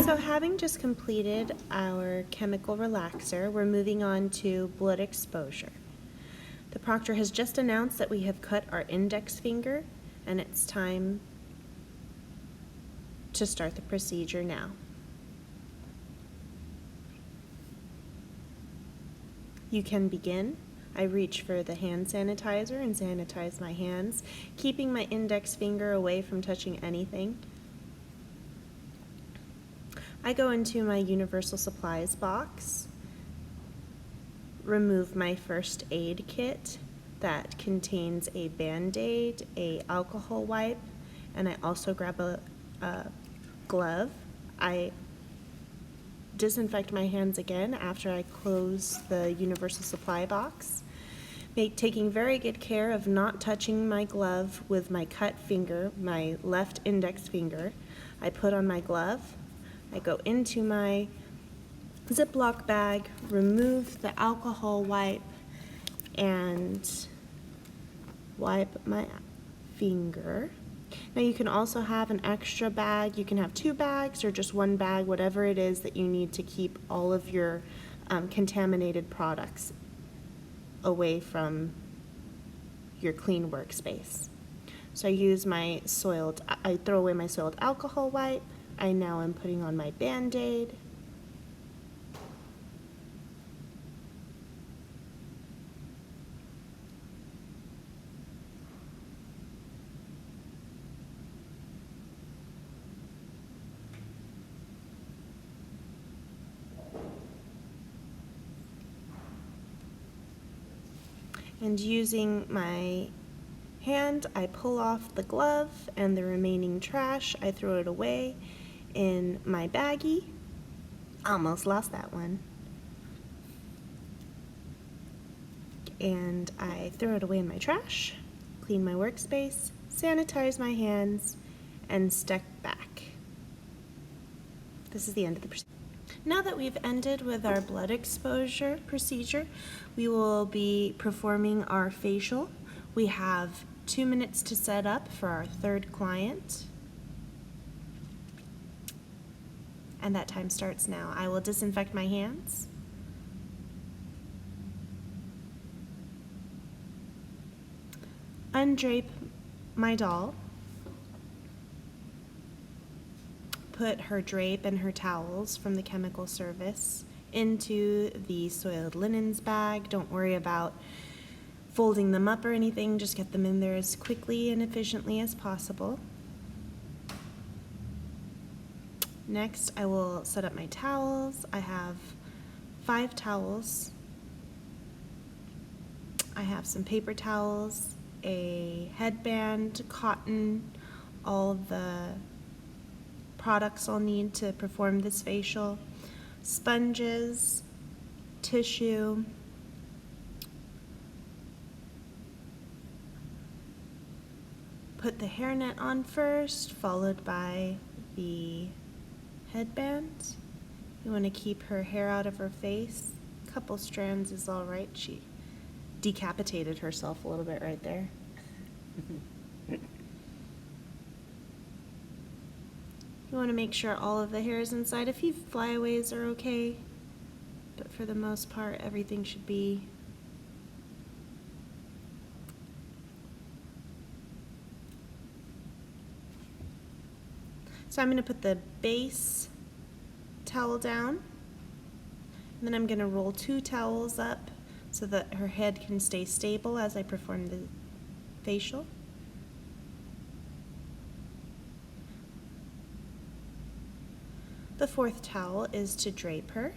So having just completed our chemical relaxer, we're moving on to blood exposure. The proctor has just announced that we have cut our index finger, and it's time to start the procedure now. You can begin. I reach for the hand sanitizer and sanitize my hands, keeping my index finger away from touching anything. I go into my universal supplies box, remove my first aid kit that contains a Band-Aid, a alcohol wipe, and I also grab a glove. I disinfect my hands again after I close the universal supply box, taking very good care of not touching my glove with my cut finger, my left index finger. I put on my glove. I go into my Ziploc bag, remove the alcohol wipe, and wipe my finger. Now you can also have an extra bag. You can have 2 bags or just 1 bag, whatever it is that you need to keep all of your contaminated products away from your clean workspace. So I throw away my soiled alcohol wipe. I now am putting on my Band-Aid. And using my hand, I pull off the glove and the remaining trash. I throw it away in my baggie. Almost lost that one. And I throw it away in my trash, clean my workspace, sanitize my hands, and step back. This is the end of the procedure. Now that we've ended with our blood exposure procedure, we will be performing our facial. We have 2 minutes to set up for our third client. And that time starts now. I will disinfect my hands. Undrape my doll. Put her drape and her towels from the chemical service into the soiled linens bag. Don't worry about folding them up or anything, just get them in there as quickly and efficiently as possible. Next, I will set up my towels. I have 5 towels. I have some paper towels, a headband, cotton, all the products I'll need to perform this facial, sponges, tissue, put the hairnet on first, followed by the headband. You want to keep her hair out of her face. A couple strands is all right. She decapitated herself a little bit right there. You want to make sure all of the hair is inside. A few flyaways are okay, but for the most part, everything should be So I'm going to put the base towel down, and then I'm going to roll 2 towels up so that her head can stay stable as I perform the facial. The 4th towel is to drape her.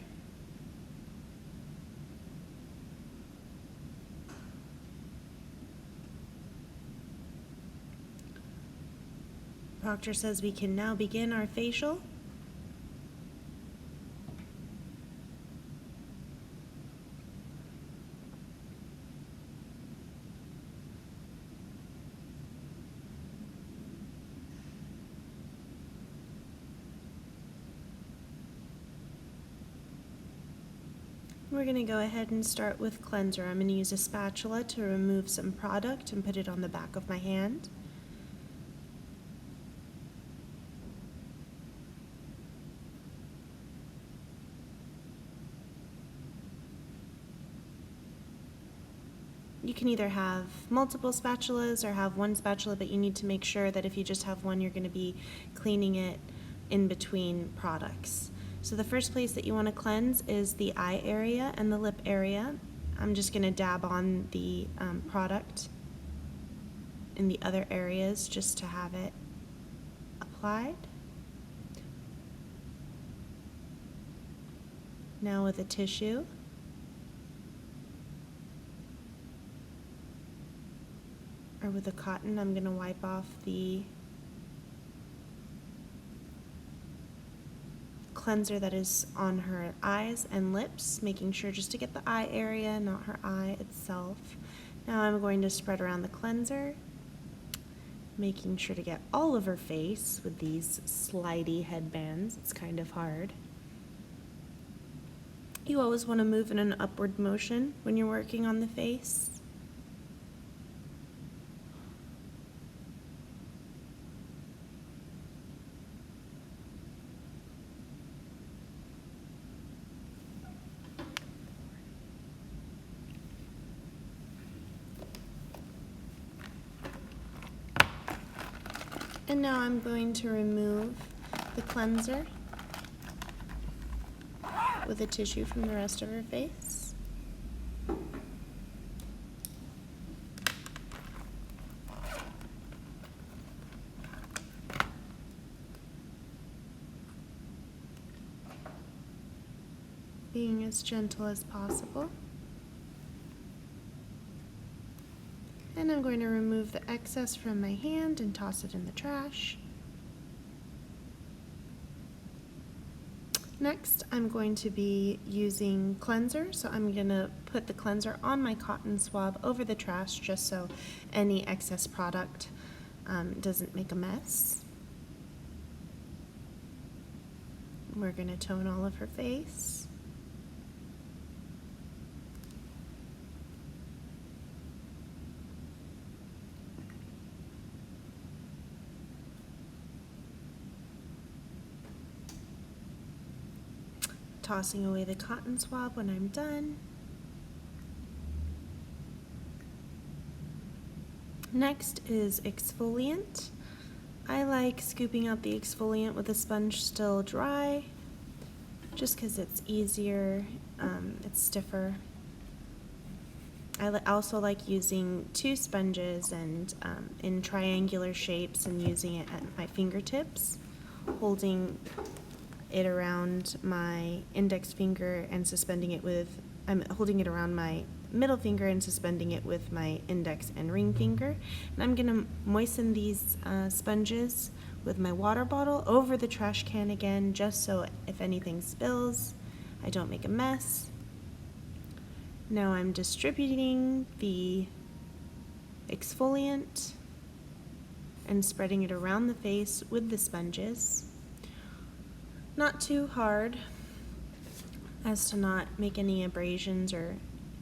Proctor says we can now begin our facial. We're going to go ahead and start with cleanser. I'm going to use a spatula to remove some product and put it on the back of my hand. You can either have multiple spatulas or have one spatula, but you need to make sure that if you just have one, you're going to be cleaning it in between products. So the first place that you want to cleanse is the eye area and the lip area. I'm just going to dab on the product in the other areas just to have it applied. Now with a tissue, or with a cotton, I'm going to wipe off the cleanser that is on her eyes and lips, making sure just to get the eye area, not her eye itself. Now I'm going to spread around the cleanser, making sure to get all of her face with these slidey headbands. It's kind of hard. You always want to move in an upward motion when you're working on the face. And now I'm going to remove the cleanser with a tissue from the rest of her face. Being as gentle as possible. And I'm going to remove the excess from my hand and toss it in the trash. Next, I'm going to be using cleanser, so I'm going to put the cleanser on my cotton swab over the trash just so any excess product doesn't make a mess. We're going to tone all of her face. Tossing away the cotton swab when I'm done. Next is exfoliant. I like scooping out the exfoliant with the sponge still dry, just because it's easier, it's stiffer. I also like using two sponges and in triangular shapes and using it at my fingertips, holding it around my index finger and suspending it with, I'm holding it around my middle finger and suspending it with my index and ring finger. And I'm gonna moisten these sponges with my water bottle over the trash can again, just so if anything spills, I don't make a mess. Now I'm distributing the exfoliant and spreading it around the face with the sponges. Not too hard as to not make any abrasions or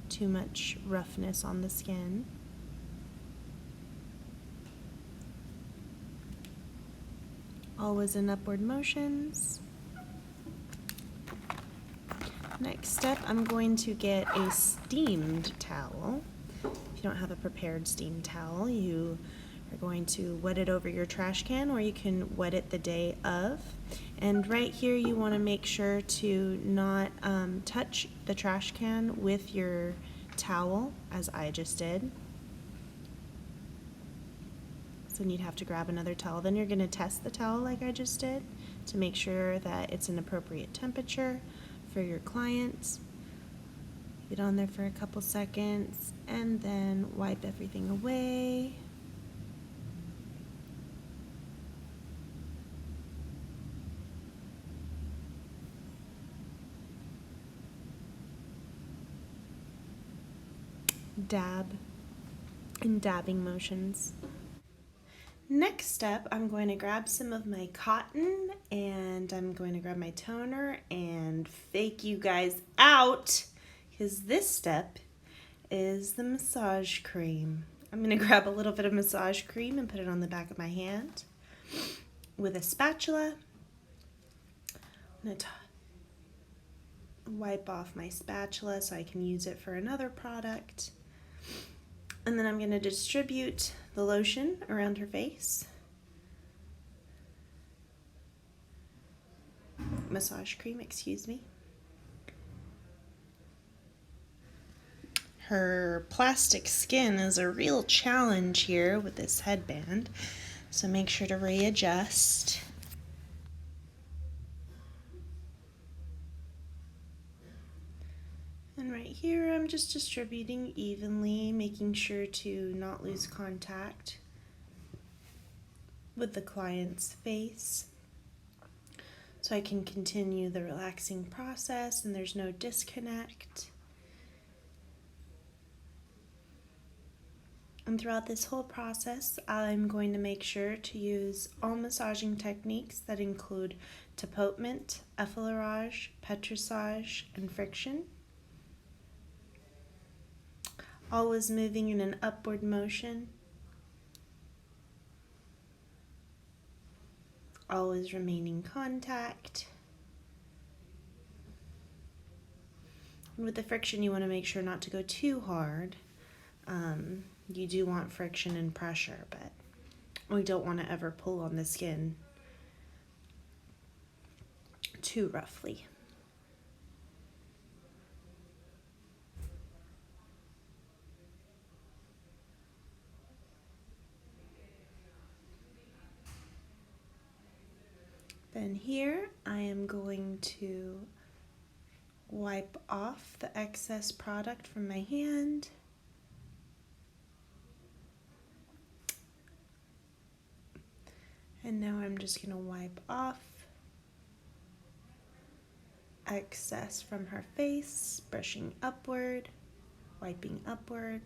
too much roughness on the skin. Always in upward motions. Next step, I'm going to get a steamed towel. If you don't have a prepared steamed towel, you are going to wet it over your trash can, or you can wet it the day of. And right here you want to make sure to not touch the trash can with your towel, as I just did. So then you'd have to grab another towel. Then you're going to test the towel like I just did to make sure that it's an appropriate temperature for your client. Get on there for a couple seconds and then wipe everything away. Dab in dabbing motions. Next step, I'm going to grab some of my cotton and I'm going to grab my toner and fake you guys out, because this step is the massage cream. I'm going to grab a little bit of massage cream and put it on the back of my hand with a spatula. I'm going to wipe off my spatula so I can use it for another product. And then I'm going to distribute the lotion around her face. Massage cream, excuse me. Her plastic skin is a real challenge here with this headband, so make sure to readjust. And right here, I'm just distributing evenly, making sure to not lose contact with the client's face, so I can continue the relaxing process and there's no disconnect. And throughout this whole process, I'm going to make sure to use all massaging techniques that include tapotement, effleurage, petrissage, and friction. Always moving in an upward motion. Always remaining contact. And with the friction, you want to make sure not to go too hard. You do want friction and pressure, but we don't want to ever pull on the skin too roughly. Then here I am going to wipe off the excess product from my hand. And now I'm just going to wipe off excess from her face, brushing upward, wiping upward.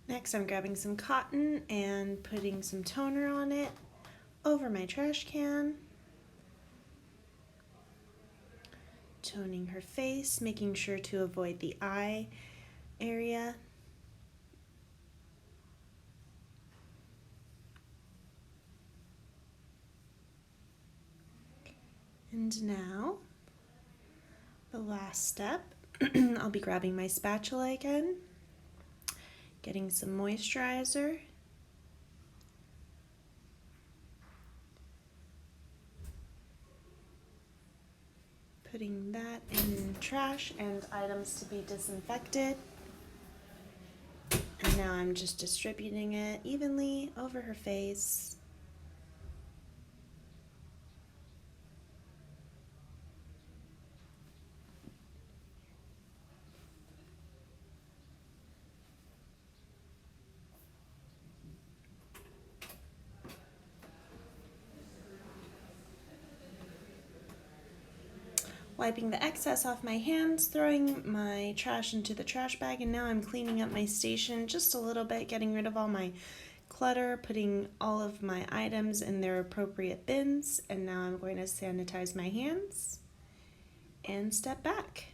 Next, I'm grabbing some cotton and putting some toner on it over my trash can. Toning her face, making sure to avoid the eye area. And now, the last step, I'll be grabbing my spatula again, getting some moisturizer, putting that in trash and items to be disinfected. And now I'm just distributing it evenly over her face. Wiping the excess off my hands, throwing my trash into the trash bag, and now I'm cleaning up my station just a little bit, getting rid of all my clutter, putting all of my items in their appropriate bins, and now I'm going to sanitize my hands and step back.